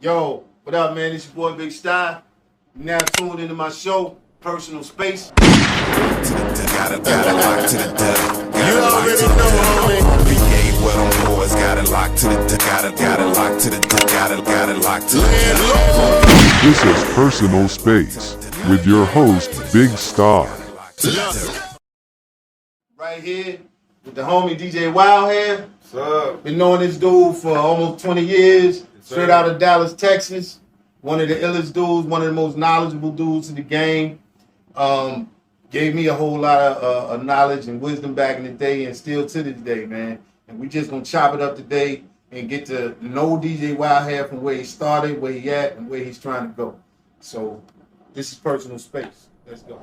Yo, what up, man? It's your boy Big Sty. You now tuned into my show, Personal Space. Got it locked to the dub. You already know, homie. Behave well on boys. Got it locked to the got it locked to the got it locked to the This is Personal Space with your host, Big Sty. Right here with the homie DJ Wildhairr. What's up? Been knowing this dude for almost 20 years. Straight out of Dallas, Texas. One of the illest dudes, one of the most knowledgeable dudes in the game. Gave me a whole lot of knowledge and wisdom back in the day and still to this day, man. And we just gonna chop it up today and get to know DJ Wildhairr from where he started, where he at, and where he's trying to go. So this is Personal Space. Let's go.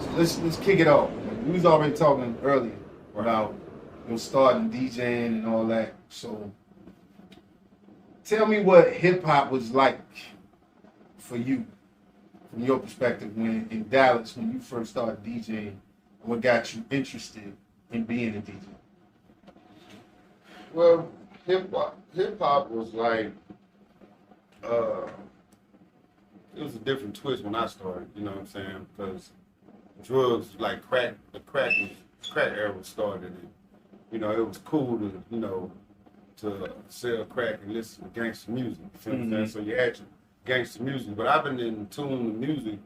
So let's kick it off. We was already talking earlier about starting DJing and all that. So tell me what hip hop was like for you, from your perspective, when in Dallas, when you first started DJing, and what got you interested in being a DJ? Well, hip hop was like, it was a different twist when I started. You know what I'm saying? Because drugs like crack, the crack era was started. And, you know, it was cool to to sell crack and listen to gangster music. You feel what I'm saying? So you had your gangster music, but I've been in tune with music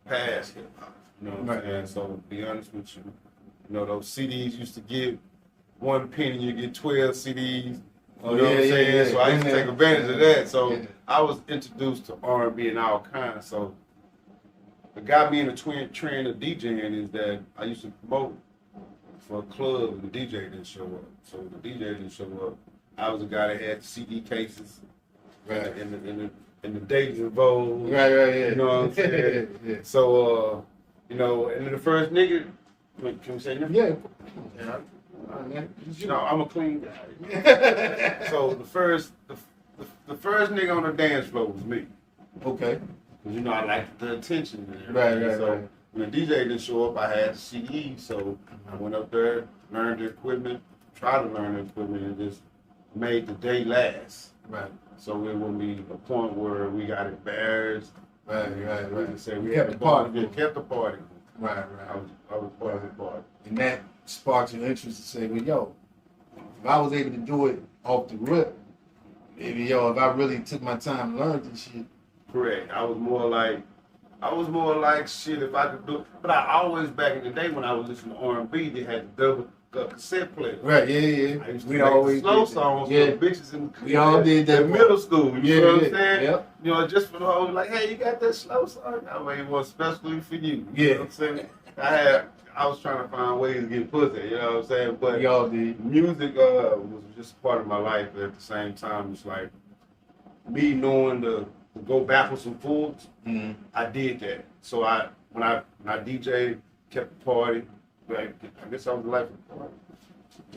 past hip hop. You know what I'm saying? So to be honest with you, those CDs used to give 1 penny, you get 12 CDs. You know what I'm saying? Yeah. So I used to take advantage of that. So I was introduced to R&B and all kinds. So what got me in the trend of DJing is that I used to promote for a club and the DJ didn't show up. So the DJ didn't show up. I was the guy that had the CD cases, right, in the Days of Vogue. Right, You know what I'm saying? Yeah. So, and then the first nigga, can we say him? Yeah. I'm a clean guy. So the first nigga on the dance floor was me. Okay. Because, I liked the attention and Right. So when the DJ didn't show up, I had the CD, so I went up there, learned the equipment, tried to learn the equipment, and just made the day last. Right. So it wouldn't be a point where we got embarrassed. Right. We just say we kept had the party. kept the party. Right. I was part of the party. And that sparked your interest to say, well, yo, if I was able to do it off the rip, maybe, if I really took my time and learned this shit. Correct. I was more like shit if I could do it. But I always, back in the day when I was listening to R&B, they had the double cassette player. Right, yeah. I used to We make always slow did songs that. for the bitches We all did that. in middle school. You know what I'm saying? Yep. Just for the whole, like, hey, you got that slow song? I made one specially for you. Yeah. You know what I'm saying? I was trying to find ways to get pussy, you know what I'm saying? But We all did. music was just part of my life, but at the same time, it's like me knowing to go backwards and forwards. Mm-hmm. I did that. So when I DJ, kept the party. Like, I guess I was the life of the party.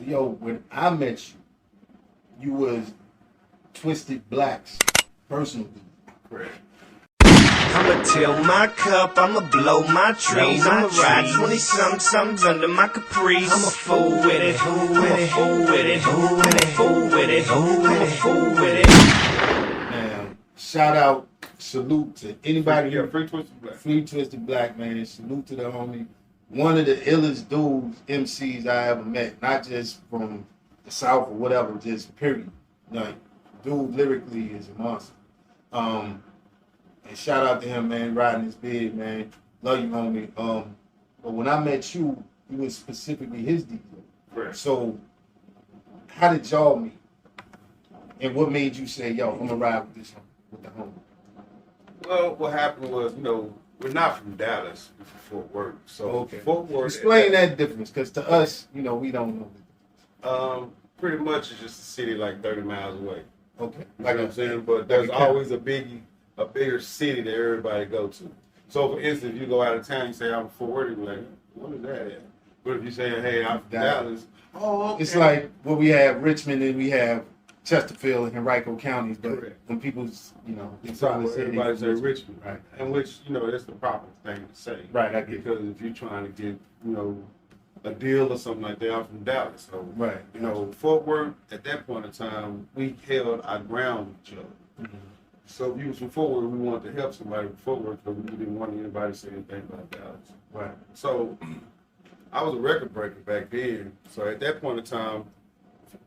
Yo, when I met you was Twisted Black's personal dude. Correct. I'ma till my cup, I'ma blow my trees, I'ma ride 20-somethings under my caprice. I'm a fool with it, I'm a fool with it, I'm a fool with it, I'm a fool with it. Now, shout out, salute to anybody. Free Twisted Black. Free Twisted Black, man. Salute to the homie. One of the illest dudes, MCs I ever met. Not just from the South or whatever, just period. Like, dude lyrically is a monster. And shout out to him, man, riding his bid, man. Love you, homie. But when I met you, you was specifically his DJ. Correct. So, how did y'all meet? And what made you say, yo, I'm gonna ride with this one, with the homie? Well, what happened was, we're not from Dallas, we're from Fort Worth. So Okay. Fort Worth. Explain that difference, because to us, we don't know. Pretty much it's just a city like 30 miles away. Okay. You know what I'm saying? But there's always a bigger city that everybody go to. So for instance, if you go out of town, you say I'm from Fort Worth, you're like, what is that at? But if you say, hey, I'm from Dallas, oh, okay. It's like what we have Richmond and we have Chesterfield and Henrico counties, but Correct. when people's, they So probably say everybody say Richmond, right? And which, that's the proper thing to say. Right, I get it. Because if you're trying to get, a deal or something like that. I'm from Dallas, so Right. you know, Fort Worth at that point in time, we held our ground with each other. Mm-hmm. So if you was from Fort Worth, we wanted to help somebody from Fort Worth because we didn't want anybody to say anything about Dallas. Right. So I was a record breaker back then. So at that point in time,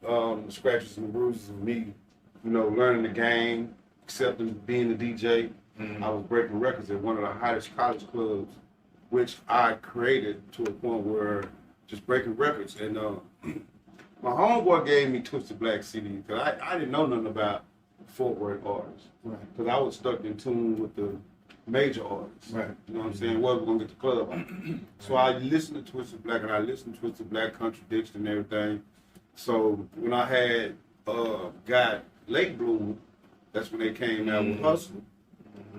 the scratches and bruises of me, you know, learning the game, accepting being a DJ, I was breaking records at one of the hottest college clubs, which I created to a point where just breaking records. And my homeboy gave me Twisted Black CD because I didn't know nothing about Fort Worth artists. Right. Because I was stuck in tune with the major artists. Right. You know what I'm saying? What we're gonna get the club out. So I listened to Twisted Black and I listened to Twisted Black Contradiction and everything. So when I had got Late Bloom, that's when they came out with Hustle.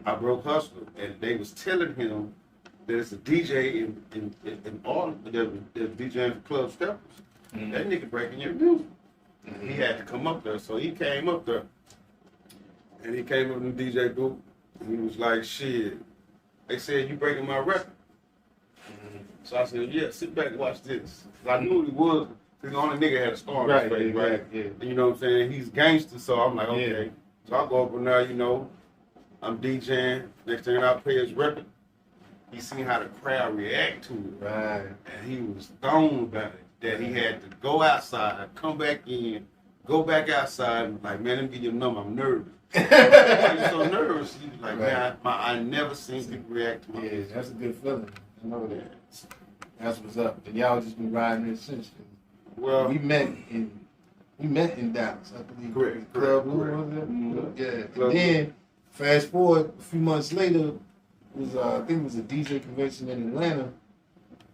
I broke Hustle, and they was telling him that it's a DJ in all the DJing for Club Steppers. That nigga breaking your music. He had to come up there, so he came up there, and he came up in the DJ booth, and he was like, "Shit," they said, "You breaking my record." So I said, "Yeah, sit back and watch this." 'Cause I knew he was. Cause the only nigga had a star on his face, right? Yeah. You know what I'm saying? He's gangster, so I'm like, okay. Yeah. So I go up in there, you know, I'm DJing. Next thing I play his record, he seen how the crowd react to it. Right. And he was thrown about it. That he had to go outside, come back in, go back outside, and like, man, let me get your number. I'm nervous. He was so nervous. He was like, man, I never seen people react to my Yeah, music. that's a good feeling. I know that. That's what's up. And y'all just been riding it since. Well, We met in Dallas, I believe. Correct, Club correct, Blue, correct. was it? Mhm. Yeah. Club And then fast forward a few months later, it was I think it was a DJ convention in Atlanta.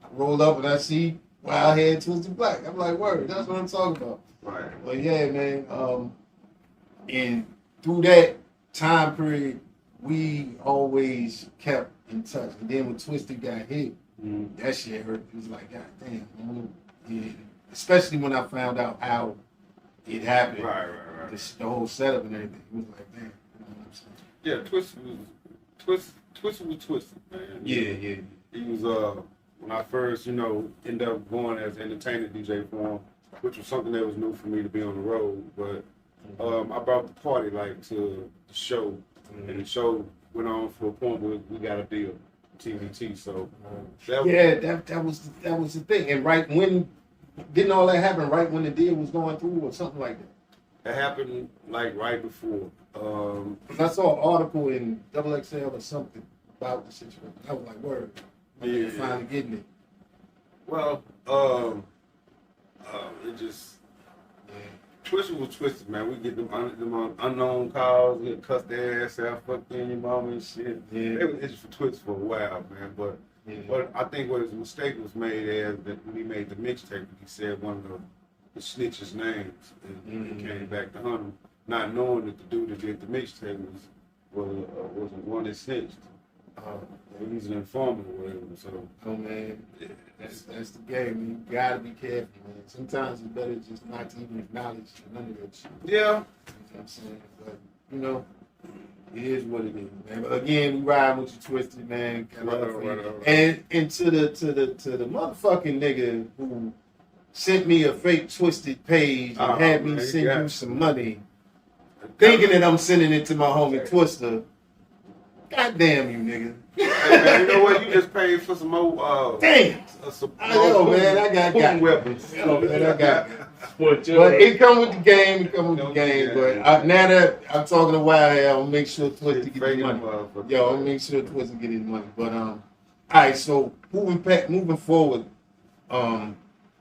I rolled up and I see Wildhairr Twisted Black. I'm like, word, that's what I'm talking about. right. But yeah, man. And through that time period, we always kept in touch. And then when Twisted got hit, that shit hurt. It was like, God damn, man. Yeah. Especially when I found out how it happened. Right. The whole setup and everything. It was like, damn. You know what I'm saying? Yeah, Twisted was Twisted, man. Yeah. He was when I first, you know, ended up going as entertainment DJ for him, which was something that was new for me to be on the road. But I brought the party like to the show, and the show went on for a point where we got a deal, TVT. So that was the thing. And right when didn't all that happen right when the deal was going through or something like that? it happened like right before. 'Cause I saw an article in XXL or something about the situation. I was like, word. Yeah. Finally getting it. Well, it just Twisted was Twisted, man. We get them unknown calls, we cuss their ass out, fuck you and your mama and shit. Yeah. They was itching for Twisted for a while, man. But I think what his mistake was made as that when he made the mixtape, he said one of the snitches' names, and he came back to hunt him, not knowing that the dude that did the mixtape was one that snitched. He's an informant or whatever. So, Oh man, that's the game. You gotta be careful, man. Sometimes it's better just not to even acknowledge none of that shit. yeah. You know what I'm saying? But you know, it is what it is, man. But again, we ride with you Twisted, man. Got love for you. Right. And to the motherfucking nigga who sent me a fake Twisted page and had me man, send yeah. you some money, thinking that I'm sending it to my homie Twister. God damn you, nigga. Hey, man, you know what? You just paid for some more. Damn. Some I know, man. I got Putin weapons. Oh, man, I got But it come with the game. It come with the game. But now that I'm talking to Wildhairr, I'm gonna make sure Twister get his money. Yo, I'm gonna make sure Twister get his money. But all right. So moving forward,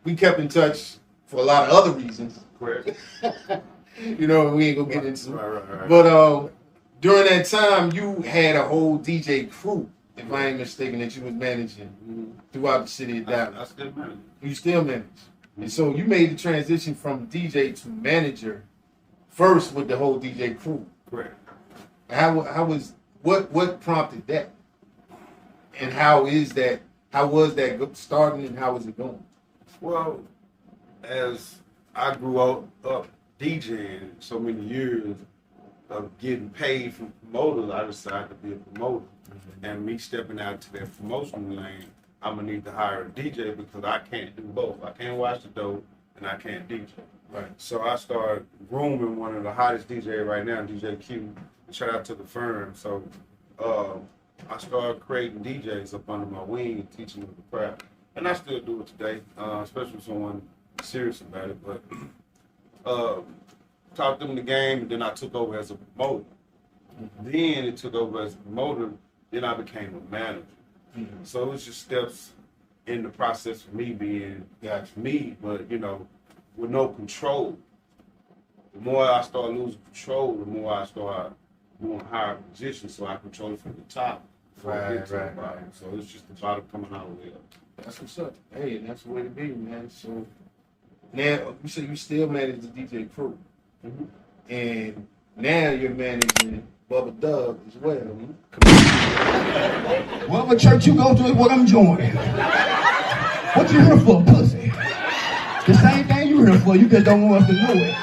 we kept in touch for a lot of other reasons. Correct. You know, we ain't gonna get into. Right. But during that time, you had a whole DJ crew, if I ain't mistaken, that you was managing throughout the city of Dallas. I still manage. You still manage. And so you made the transition from DJ to manager first with the whole DJ crew. Correct. What prompted that? And how was that starting and how was it going? Well, as I grew up DJing so many years of getting paid from promoters, I decided to be a promoter. And me stepping out to that promotional lane, I'm gonna need to hire a DJ because I can't do both. I can't watch the dope and I can't DJ. Right. So I started grooming one of the hottest DJ right now, DJ Q. Shout out to the firm. So I started creating DJs up under my wing, teaching them the craft. And I still do it today, especially with someone serious about it. But taught them the game, and then I took over as a promoter. Then it took over as a promoter, then I became a manager. So it was just steps in the process of me being me, but you know, with no control. The more I start losing control, the more I start doing higher positions, so I control it from the top before I get to the bottom. So it's just the bottom coming out of the way up. That's what's up. Hey, that's the way to be, man. So now you say you still manage the DJ crew, and now you're managing Bubba Dub as well. Whatever church you go to is what I'm joining. What you here for, pussy? The same thing you here for, you just don't want us to know it.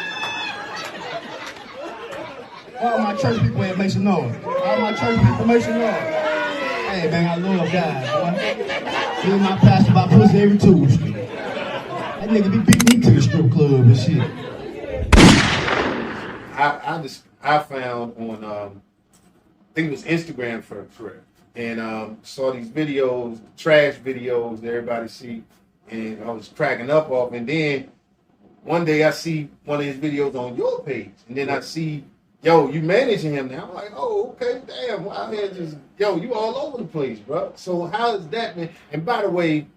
All my church people at make some noise. All my church people make some noise. Hey man, I love God, boy. Me and my pastor about pussy every Tuesday. That nigga be beating me to the strip club and shit. I found on I think it was Instagram first, and saw these videos, trash videos that everybody see, and I was cracking up off. And then one day I see one of his videos on your page, and then I see, yo, you managing him now. I'm like, oh, okay, damn, wow, man, just, yo, you all over the place, bro. So how is that, man? And by the way,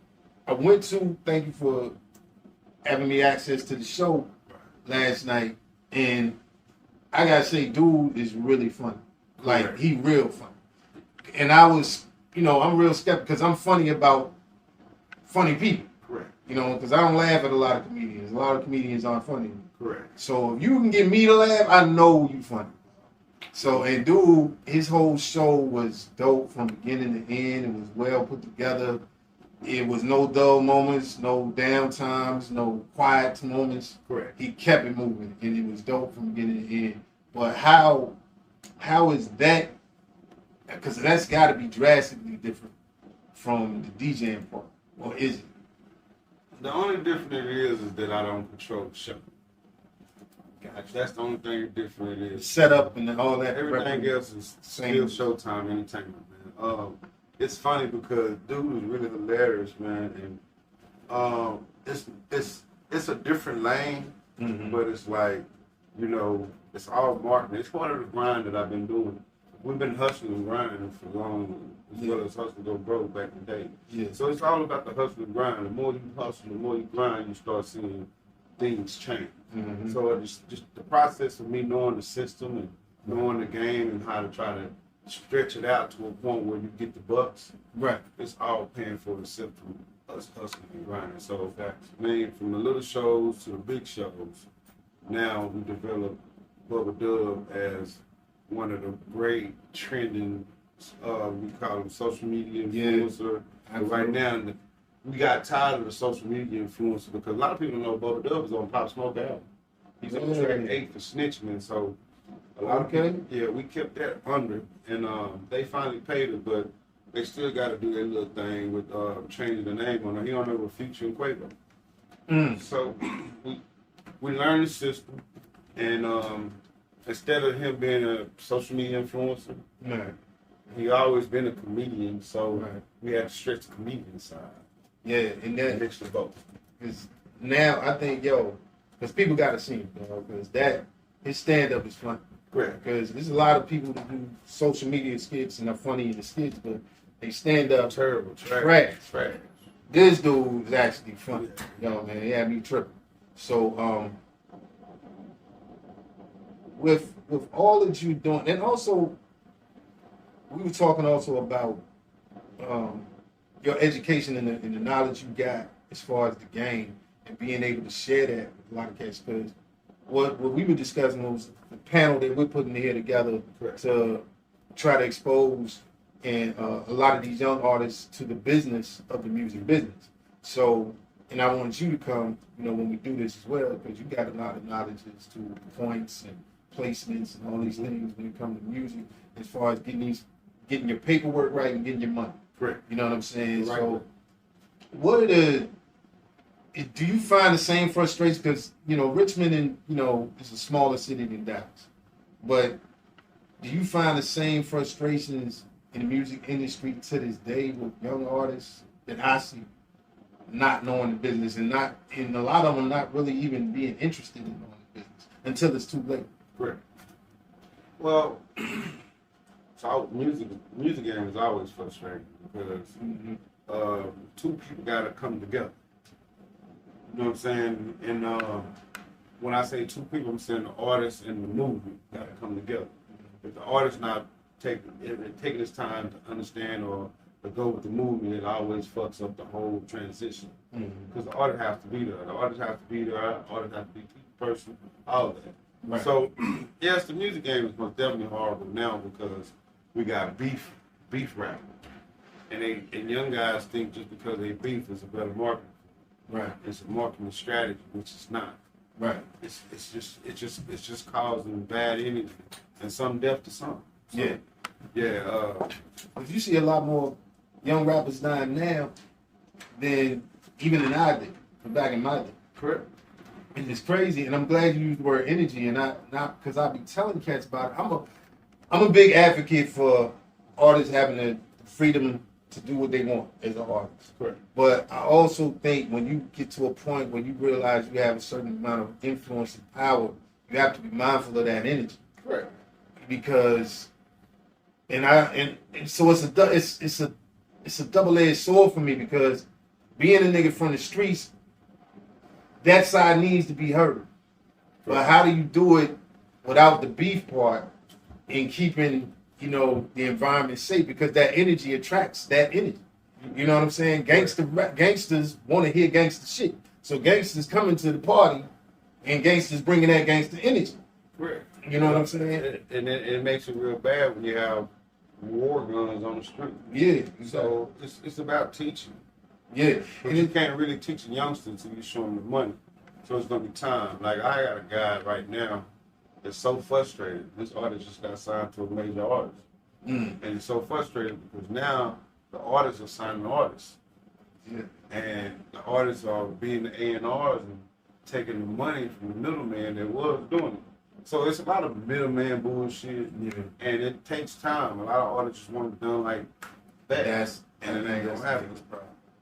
thank you for having me access to the show last night, and I gotta say, dude is really funny. Like, he real funny. And I was, I'm real skeptical because I'm funny about funny people. Correct. Because I don't laugh at a lot of comedians. A lot of comedians aren't funny. Correct. So if you can get me to laugh, I know you funny. So, and dude, his whole show was dope from beginning to end. It was well put together. It was no dull moments, no down times, no quiet moments. Correct. He kept it moving, and it was dope from beginning to end. But how is that? Because that's got to be drastically different from the DJing part, or is it? The only difference it is that I don't control the show. Gotcha. That's the only thing different it is. Setup and all that. Everything else is still Showtime entertainment, man. It's funny because dude is really hilarious, man, and it's a different lane, but it's like, it's all marketing. It's part of the grind that I've been doing. We've been hustling and grinding for long, as well as hustling go broke back in the day. Yeah. So it's all about the hustle and grind. The more you hustle, the more you grind, you start seeing things change. So it's just the process of me knowing the system and knowing the game and how to try to stretch it out to a point where you get the bucks. Right. It's all paying for itself from us hustling and grinding. So, from the little shows to the big shows, now we develop Bubba Dub as one of the great trending, we call him social media influencer. And right now, we got tired of the social media influencer because a lot of people know Bubba Dub is on Pop Smoke album. He's on track 8 for Snitchman, so a lot of people, we kept that under, and they finally paid it, but they still got to do their little thing with changing the name on it. He on there with Future and Quavo. So we learned the system, and instead of him being a social media influencer, he always been a comedian, so we had to stretch the comedian side. Yeah, and then mix the both. Because now I think, because people got to see him, because his stand-up is funny. Correct. Because there's a lot of people that do social media skits and are funny in the skits, but they stand up terrible, trash. This dude is actually funny. Yeah. He had me tripping. So, with all that you're doing, and also, we were talking also about your education and the knowledge you got as far as the game and being able to share that with a lot of cats. Because what we were discussing was the panel that we're putting here together to try to expose and a lot of these young artists to the business of the music business. So, and I want you to come, when we do this as well, because you got a lot of knowledge as to points and placements and all these things when it comes to music, as far as getting your paperwork right and getting your money. Correct. You know what I'm saying? Right. So what are the? Do you find the same frustration? Because Richmond, and is a smaller city than Dallas, but do you find the same frustrations in the music industry to this day with young artists that I see not knowing the business and a lot of them not really even being interested in knowing the business until it's too late? Correct. Well, so music game is always frustrating because two people got to come together. You know what I'm saying? And when I say two people, I'm saying the artist and the movement got to come together. If the artist not taking his time to understand or to go with the movement, it always fucks up the whole transition. Because the artist has to be there. The artist has to be there. The artist has to be the person. All of that. Right. So yes, the music game is most definitely horrible now because we got beef rap, and young guys think just because they beef is a better marketing. Right. It's a marketing strategy, which is not. Right. It's just causing bad energy and some death to some. So, Yeah. Yeah. But you see a lot more young rappers dying now than even than I did back in my day. Correct. And it's crazy, and I'm glad you used the word energy, and not because I be telling cats about it. I'm a big advocate for artists having the freedom to do what they want as an artist. Correct. But I also think when you get to a point where you realize you have a certain amount of influence and power, you have to be mindful of that energy. Correct. Because, and so it's a double-edged sword for me because being a nigga from the streets, that side needs to be heard. But how do you do it without the beef part and keeping, the environment safe? Because that energy attracts that energy. You know what I'm saying? Gangsters want to hear gangster shit. So gangsters coming to the party and gangsters bringing that gangster energy. Correct. You know what I'm saying? And it makes it real bad when you have war guns on the street. Yeah. So it's about teaching. Yeah. But you can't really teach a youngster until you show them the money. So it's gonna be time. Like I got a guy right now that's so frustrated. This artist just got signed to a major artist. And he's so frustrated because now the artists are signing artists. Yeah. And the artists are being the A&Rs and taking the money from the middleman that was doing it. So it's a lot of middleman bullshit. Yeah. And it takes time. A lot of artists just want it done like that. And it ain't gonna happen.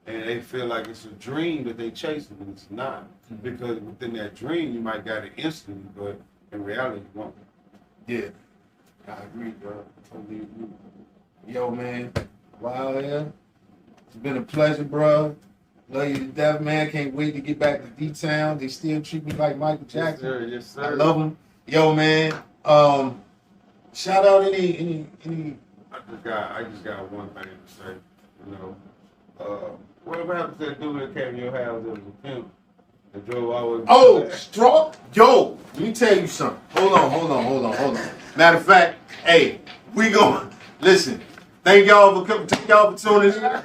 And they feel like it's a dream that they chasing, but it's not. Because within that dream, you might got it instantly, but in reality, you won't. Yeah. I agree, bro. Totally agree. Yo, man. Wildhairr. It's been a pleasure, bro. Love you to death, man. Can't wait to get back to D-Town. They still treat me like Michael Jackson. Yes, sir. Yes, sir. I love them. Yo, man. Shout out any. I just got one thing to say. Whatever happened to that dude that came to your house that was a pimp that drove all the way? Oh, straw. Yo, let me tell you something. Hold on. Matter of fact, hey, we going listen. Thank y'all for coming. Thank y'all for tuning in.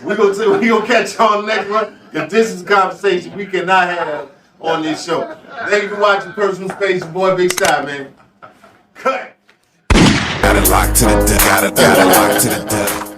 We gonna catch y'all on the next one. Because this is a conversation we cannot have on this show. Thank you for watching Personal Space. Your boy Big Sty, man. Cut. Got it locked to the, got it locked to the.